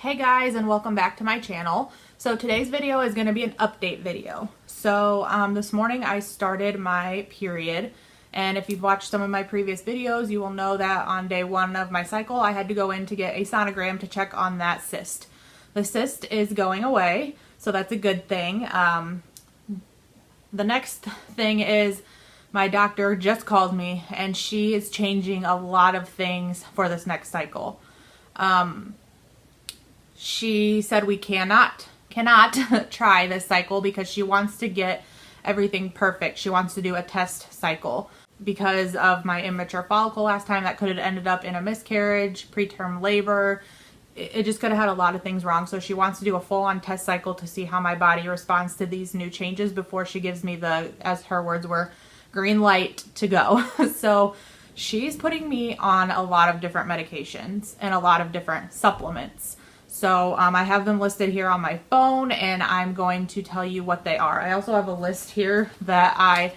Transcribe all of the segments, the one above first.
Hey guys, and welcome back to my channel. So today's video is going to be an update video. So this morning I started my period, and if you've watched some of my previous videos, you will know that on day 1 of my cycle I had to go in to get a sonogram to check on that cyst. The cyst is going away, so that's a good thing. The next thing is my doctor just called me, and she is changing a lot of things for this next cycle. She said we cannot try this cycle because she wants to get everything perfect. She wants to do a test cycle because of my immature follicle last time. That could have ended up in a miscarriage, preterm labor. It just could have had a lot of things wrong. So she wants to do a full-on test cycle to see how my body responds to these new changes before she gives me the, as her words were, green light to go. So she's putting me on a lot of different medications and a lot of different supplements. So I have them listed here on my phone, and I'm going to tell you what they are. I also have a list here that I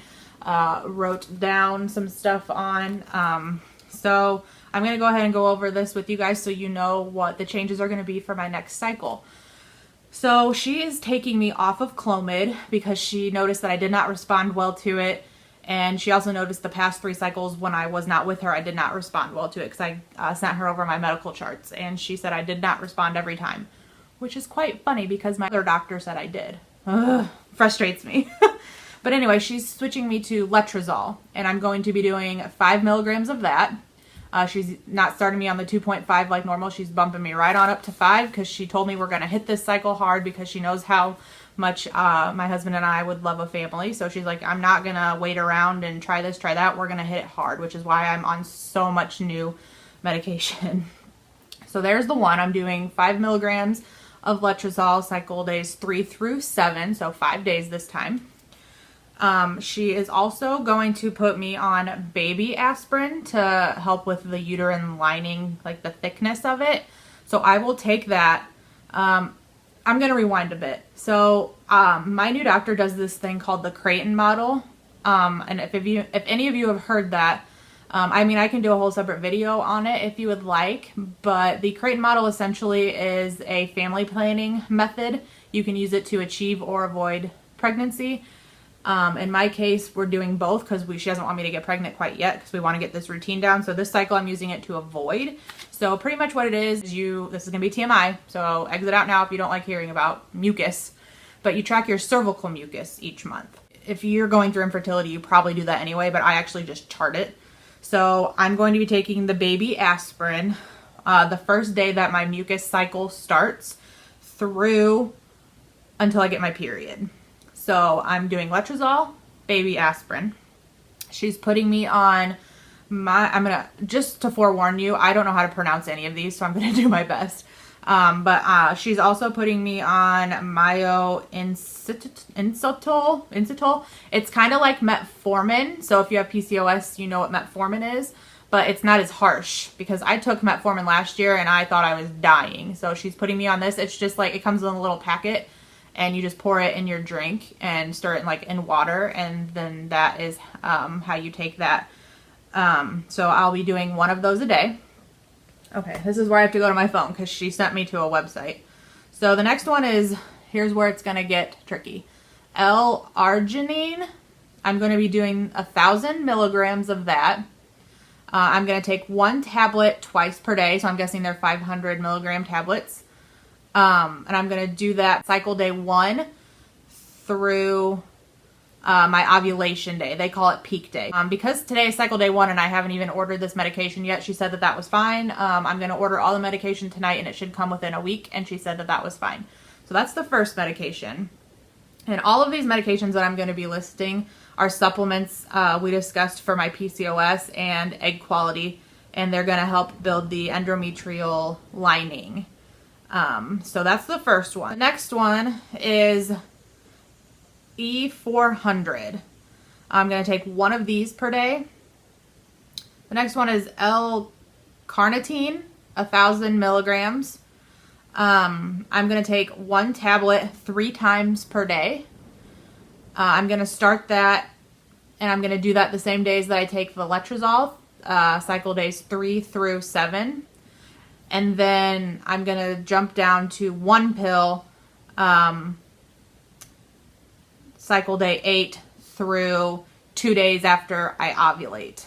wrote down some stuff on. So I'm going to go ahead and go over this with you guys so you know what the changes are going to be for my next cycle. So she is taking me off of Clomid because she noticed that I did not respond well to it. And she also noticed the past 3 cycles when I was not with her, I did not respond well to it because I sent her over my medical charts. And she said I did not respond every time, which is quite funny because my other doctor said I did. Ugh, frustrates me. But anyway, she's switching me to Letrozole, and I'm going to be doing 5 milligrams of that. She's not starting me on the 2.5 like normal. She's bumping me right on up to 5 because she told me we're going to hit this cycle hard because she knows how much my husband and I would love a family. So she's like, I'm not going to wait around and try this, try that. We're going to hit it hard, which is why I'm on so much new medication. So there's the one. I'm doing 5 milligrams of Letrozole, cycle days 3 through 7, so 5 days this time. She is also going to put me on baby aspirin to help with the uterine lining, like the thickness of it. So I will take that. I'm going to rewind a bit. So my new doctor does this thing called the Creighton model. And if any of you have heard that, I mean, I can do a whole separate video on it if you would like. But the Creighton model essentially is a family planning method. You can use it to achieve or avoid pregnancy. In my case, we're doing both because she doesn't want me to get pregnant quite yet because we want to get this routine down. So this cycle I'm using it to avoid. So pretty much what it is this is going to be TMI. So exit out now if you don't like hearing about mucus. But you track your cervical mucus each month. If you're going through infertility, you probably do that anyway, but I actually just chart it. So I'm going to be taking the baby aspirin the first day that my mucus cycle starts through until I get my period. So I'm doing Letrozole, baby aspirin. She's putting me on just to forewarn you, I don't know how to pronounce any of these, so I'm going to do my best. But she's also putting me on Myo-Inositol. It's kind of like metformin. So if you have PCOS, you know what metformin is. But it's not as harsh because I took metformin last year and I thought I was dying. So she's putting me on this. It's just like, it comes in a little packet. And you just pour it in your drink and stir it in water, and then that is how you take that. So I'll be doing 1 of those a day. Okay, this is where I have to go to my phone because she sent me to a website. So the next one is, here's where it's going to get tricky. L-Arginine. I'm going to be doing 1,000 milligrams of that. I'm going to take 1 tablet twice per day, so I'm guessing they're 500 milligram tablets. And I'm going to do that cycle day 1 through my ovulation day. They call it peak day. Because today is cycle day 1 and I haven't even ordered this medication yet, she said that that was fine. I'm going to order all the medication tonight and it should come within a week, and she said that that was fine. So that's the first medication. And all of these medications that I'm going to be listing are supplements we discussed for my PCOS and egg quality, and they're going to help build the endometrial lining. So that's the first one. The next one is E400. I'm going to take 1 of these per day. The next one is L-Carnitine, 1,000 milligrams. I'm going to take 1 tablet 3 times per day. I'm going to start that, and I'm going to do that the same days that I take the Letrozole, cycle days 3 through 7. And then I'm going to jump down to 1 pill cycle day 8 through 2 days after I ovulate.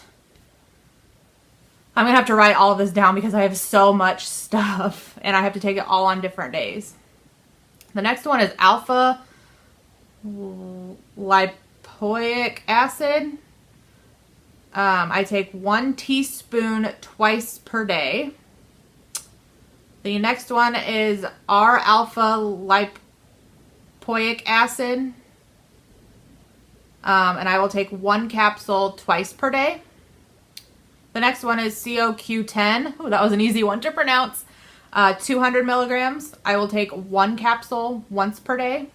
I'm going to have to write all of this down because I have so much stuff and I have to take it all on different days. The next one is alpha lipoic acid. I take 1 teaspoon twice per day. The next one is R-alpha lipoic acid. And I will take 1 capsule twice per day. The next one is CoQ10. Oh, that was an easy one to pronounce. 200 milligrams. I will take 1 capsule once per day.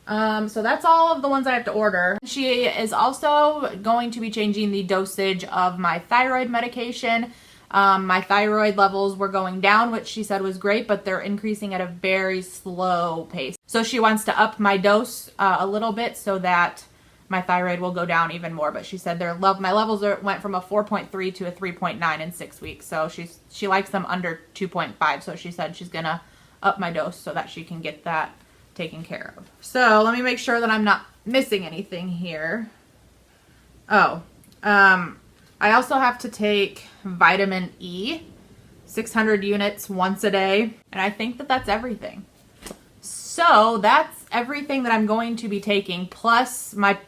So that's all of the ones I have to order. She is also going to be changing the dosage of my thyroid medication. My thyroid levels were going down, which she said was great, but they're increasing at a very slow pace. So she wants to up my dose a little bit so that my thyroid will go down even more. But she said my levels went from a 4.3 to a 3.9 in 6 weeks. So she likes them under 2.5. So she said she's gonna up my dose so that she can get that taken care of. So let me make sure that I'm not missing anything here. Oh, I also have to take vitamin E, 600 units once a day. And I think that that's everything. So that's everything that I'm going to be taking, plus my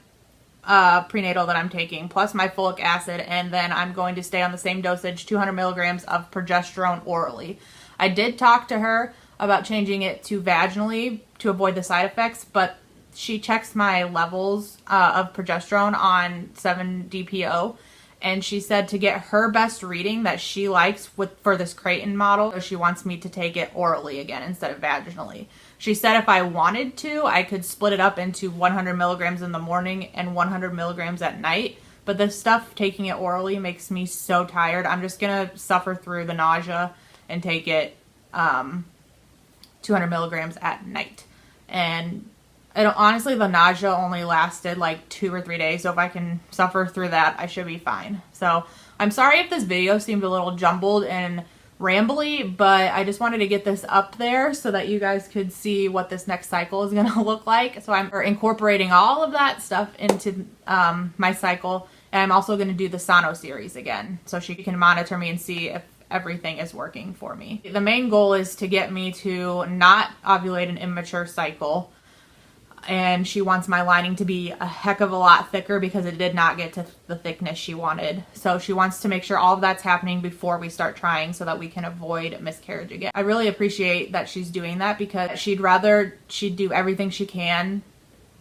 prenatal that I'm taking, plus my folic acid, and then I'm going to stay on the same dosage, 200 milligrams of progesterone orally. I did talk to her about changing it to vaginally to avoid the side effects, but she checks my levels of progesterone on 7-DPO, and she said to get her best reading that she likes for this Creighton model, she wants me to take it orally again instead of vaginally. She said if I wanted to, I could split it up into 100 milligrams in the morning and 100 milligrams at night. But this stuff, taking it orally, makes me so tired. I'm just going to suffer through the nausea and take it 200 milligrams at night. And honestly, the nausea only lasted like 2 or 3 days. So if I can suffer through that, I should be fine. So I'm sorry if this video seemed a little jumbled and rambly, but I just wanted to get this up there so that you guys could see what this next cycle is going to look like. So I'm incorporating all of that stuff into my cycle, and I'm also going to do the Sono series again so she can monitor me and see if everything is working for me. The main goal is to get me to not ovulate an immature cycle, and she wants my lining to be a heck of a lot thicker because it did not get to the thickness she wanted. So she wants to make sure all of that's happening before we start trying so that we can avoid miscarriage again. I really appreciate that she's doing that because she'd do everything she can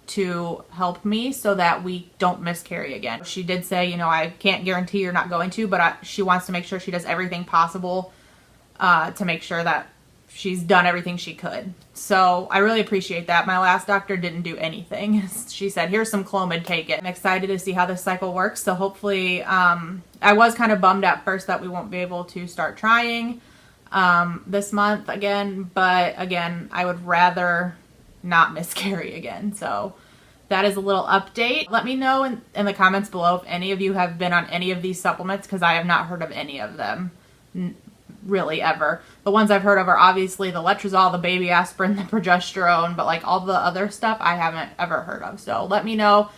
to help me so that we don't miscarry again. She did say, you know, I can't guarantee you're not going to, but she wants to make sure she does everything possible to make sure that she's done everything she could. So I really appreciate that. My last doctor didn't do anything. She said, here's some Clomid, take it. I'm excited to see how this cycle works. So hopefully, I was kind of bummed at first that we won't be able to start trying this month again. But again, I would rather not miscarry again. So that is a little update. Let me know in the comments below if any of you have been on any of these supplements because I have not heard of any of them. Really ever. The ones I've heard of are obviously the Letrozole, the baby aspirin, the progesterone, but like all the other stuff I haven't ever heard of. So let me know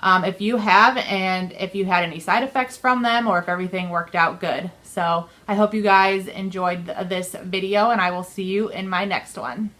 if you have and if you had any side effects from them or if everything worked out good. So I hope you guys enjoyed this video and I will see you in my next one.